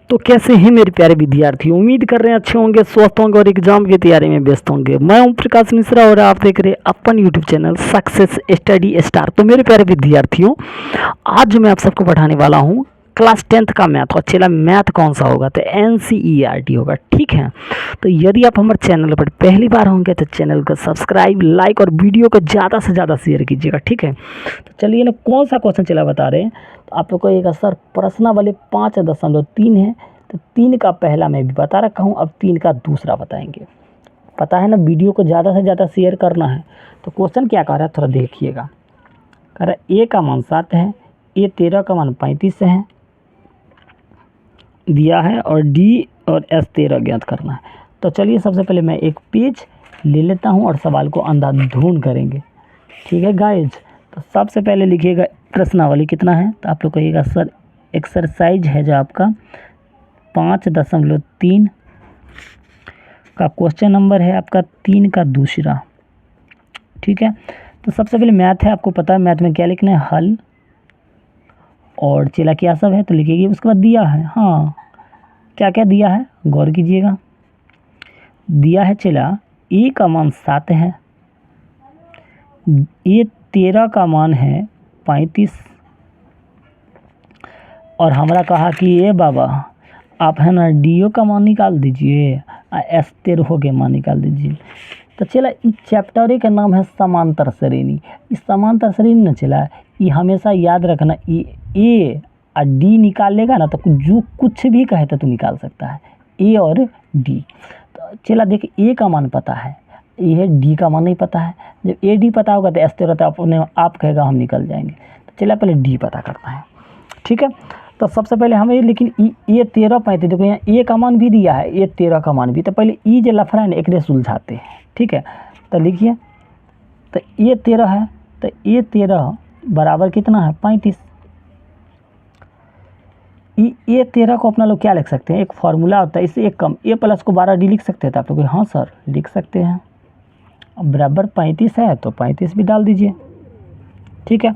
तो कैसे हैं मेरे प्यारे विद्यार्थी, उम्मीद कर रहे हैं अच्छे होंगे, स्वस्थ होंगे और एग्जाम की तैयारी में व्यस्त होंगे। मैं ओम प्रकाश मिश्रा और आप देख रहे हैं अपन YouTube channel success study star. तो मेरे प्यारे विद्यार्थियों, आज मैं आप सबको पढ़ाने वाला हूँ क्लास 10th का मैथ। और चला मैथ कौन सा होगा, तो NCERT होगा, ठीक है। तो यदि आप हमारे चैनल पर पहली बार होंगे तो चैनल को सब्सक्राइब, लाइक और वीडियो को ज़्यादा से ज़्यादा शेयर कीजिएगा, ठीक है। तो चलिए ना, कौन सा क्वेश्चन चला बता रहे हैं। तो आप लोग को एक सर प्रश्न वाले 5.3 है, तो 3 का पहला मैं भी बता रखा हूँ, अब 3 का दूसरा बताएंगे। पता है ना, वीडियो को ज़्यादा से ज़्यादा शेयर करना है। तो क्वेश्चन क्या कह रहा है, थोड़ा देखिएगा। कह रहा है A का मान 7 है, A 13 का मान 35 है दिया है, और D और S 13 ज्ञात करना है। तो चलिए सबसे पहले मैं एक पेज ले लेता हूँ और सवाल को अंधाधुंध करेंगे, ठीक है गाइज। तो सबसे पहले लिखिएगा प्रश्नावली कितना है, तो आप लोग कहिएगा सर एक्सरसाइज है जो आपका 5.3 का क्वेश्चन नंबर है आपका 3 का दूसरा, ठीक है। तो सबसे पहले मैथ है, आपको पता है मैथ में क्या लिखना है, हल और चला क्या सब है तो लिखिएगा। उसके बाद दिया है, हाँ क्या क्या दिया है गौर कीजिएगा। दिया है चला A का मान 7 है, A 13 का मान है 35, और हमारा कहा कि ये बाबा आप है ना DO का मान निकाल दीजिए और S 13 के मान निकाल दीजिए। तो चला इस चैप्टर का नाम है समांतर श्रेणी। इस समांतर श्रेणी न चला, ये हमेशा याद रखना, A और D निकाल लेगा ना तो जो कुछ भी कहे तो तू निकाल सकता है, A और D। तो चला देख, A का मान पता है, ये है, D का मान नहीं पता है। जब A D पता होगा तो S 13 तो अपने आप कहेगा हम निकल जाएंगे। तो चला पहले D पता करता है, ठीक है। तो सबसे पहले हमें, लेकिन ये 13 35, देखो यहाँ A का मान भी दिया है, ये 13 का मान भी। तो पहले ई जो लफड़ा है ना एक सुलझाते हैं, ठीक है। तो लिखिए, तो ये 13 है, तो ये 13 बराबर कितना है 35। ये 13 को अपना लोग क्या लिख सकते हैं, एक फार्मूला होता है, इससे एक कम A प्लस को 12D लिख सकते हैं। तो आप लोग हाँ सर लिख सकते हैं। अब बराबर 35 है तो 35 भी डाल दीजिए, ठीक है।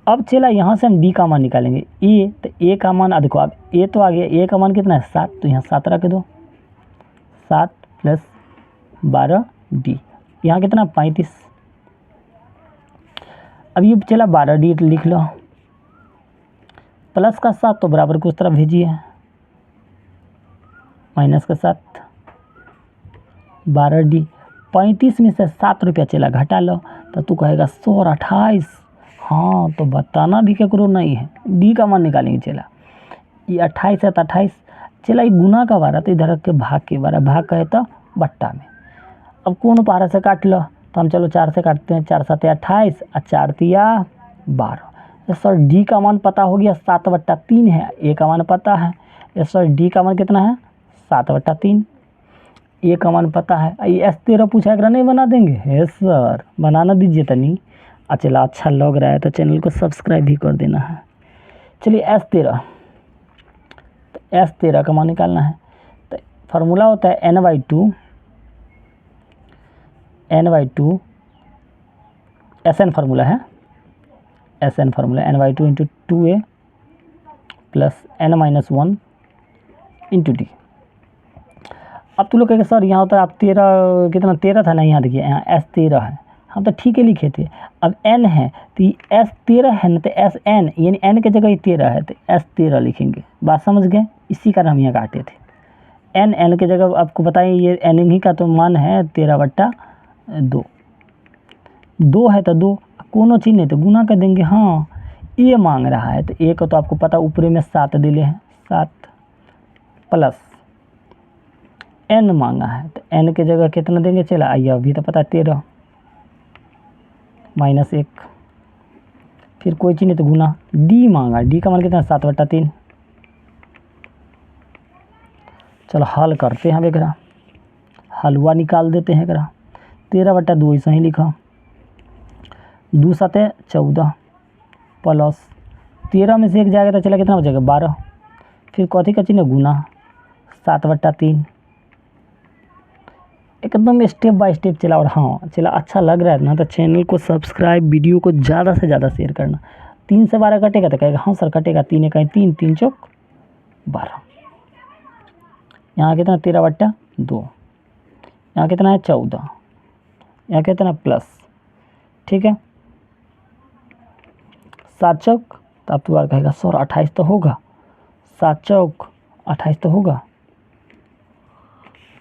अब चला यहाँ से हम D का मान निकालेंगे। A, तो A का मान देखो, अब A तो आ गया, A का मान कितना है 7, तो यहाँ 7 रख दो, 7 + 12D, यहाँ कितना 35। अब ये चला 12D लिख लो, प्लस का 7 तो बराबर को उस तरफ भेजिए, माइनस का 7, 12D। 35 में से 7 रुपया चला घटा लो, तो तू कहेगा 100 और 28। हाँ तो बताना भी क्या करो नहीं है, D का मान निकालेंगे। चला ये 28 है तो 28, चला ये गुना का बारह, तो इधर रख के भाग के बारह, भाग कहे तो बट्टा में। अब कौन 12 से काट लो, तो हम चलो 4 से काटते हैं, 4 7 28 और 4 3 12। तो सर D का मान पता हो गया 7/3 है, A का मान पता है। ये सर D का मान कितना है 7/3, A का मान पता है। ये S 13 पूछा कर नहीं बना देंगे, है सर बनाना दीजिए तनी। चला अच्छा लग रहा है तो चैनल को सब्सक्राइब भी कर देना है। चलिए S 13, तो S 13 का मान निकालना है। तो फार्मूला होता है n/2 SN फार्मूला है, SN formula n/2 × 2A + n-1 × D। अब तो लोग कहेंगे सर यहाँ होता है आप 13 कितना 13 था ना, यहाँ देखिए यहाँ S 13 है, हम तो ठीक है लिखे थे। अब N है तो S 13 है ना, तो SN यानी N की जगह ही 13 है तो S 13 लिखेंगे। बात समझ गए, इसी कारण हम यहाँ काटे थे। N की जगह आपको बताइए, ये N ही का तो मान है 13/2, 2 है तो 2, कोनो चीज़ नहीं तो गुना कर देंगे। हाँ ये मांग रहा है तो A को तो आपको पता ऊपरे में 7 दिले हैं, 7 प्लस N मांगा है तो N के जगह कितना देंगे, चला आइए अभी तो पता 13 -1, फिर कोई चीज़ नहीं तो गुना। D मांगा, D का मान कितना 7/3। चलो हल करते हैं, बेकरा हलवा निकाल देते हैं। करा 13/2 ऐसा ही लिखा, 2 7 14 प्लस 13 में से 1 जाएगा तो चला कितना हो जाएगा 12, फिर कथी का चिन्ह गुना 7/3। एकदम स्टेप बाय स्टेप चला। और हाँ चला अच्छा लग रहा है ना तो चैनल को सब्सक्राइब, वीडियो को ज़्यादा से ज़्यादा शेयर करना। 3 से 12 कटेगा तो कहेगा हाँ सर कटेगा, 3 1 3, 3 चौक 12। यहाँ कितना 13/2, यहाँ कितना है 14, यहाँ कितना प्लस, ठीक है। 7 चौक, तो अब तुम्हारा कहेगा 16 28 तो होगा, 7 चौक 28 तो होगा,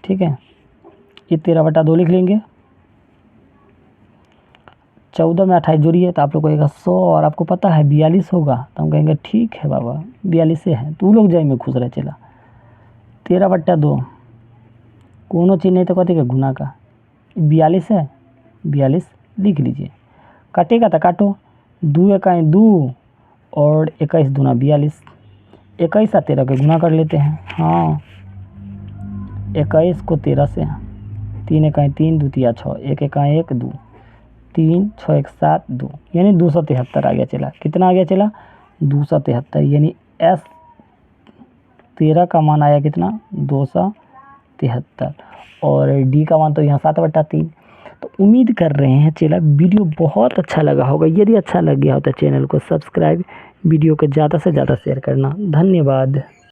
ठीक है। ये 13/2 लिख लेंगे, 14 में 28 जोड़िए तो आप लोग कहेगा 100, और आपको पता है 42 होगा, तो हम कहेंगे ठीक है बाबा 42 है, तू लोग जाए में खुश रहे चला। 13/2 कोनो चीज़ नहीं तो कहते कि गुना का 42 है, 42 लिख लीजिए। काटेगा तो काटो, 2 एकाई 2 और 21 दूना 42, 21 और 13 के गुना कर लेते हैं। हाँ 21 को 13 से, 3 एकाई 3 2 तिया 6, 1 एकाई 1 2, 3 6 1 7 2, यानी 273 आ गया चला। कितना आ गया चला 273, यानी S 13 का मान आया कितना 273, और D का मान तो यहाँ 7/3। तो उम्मीद कर रहे हैं चला वीडियो बहुत अच्छा लगा होगा। यदि अच्छा लग गया हो तो चैनल को सब्सक्राइब, वीडियो को ज़्यादा से ज़्यादा शेयर करना। धन्यवाद।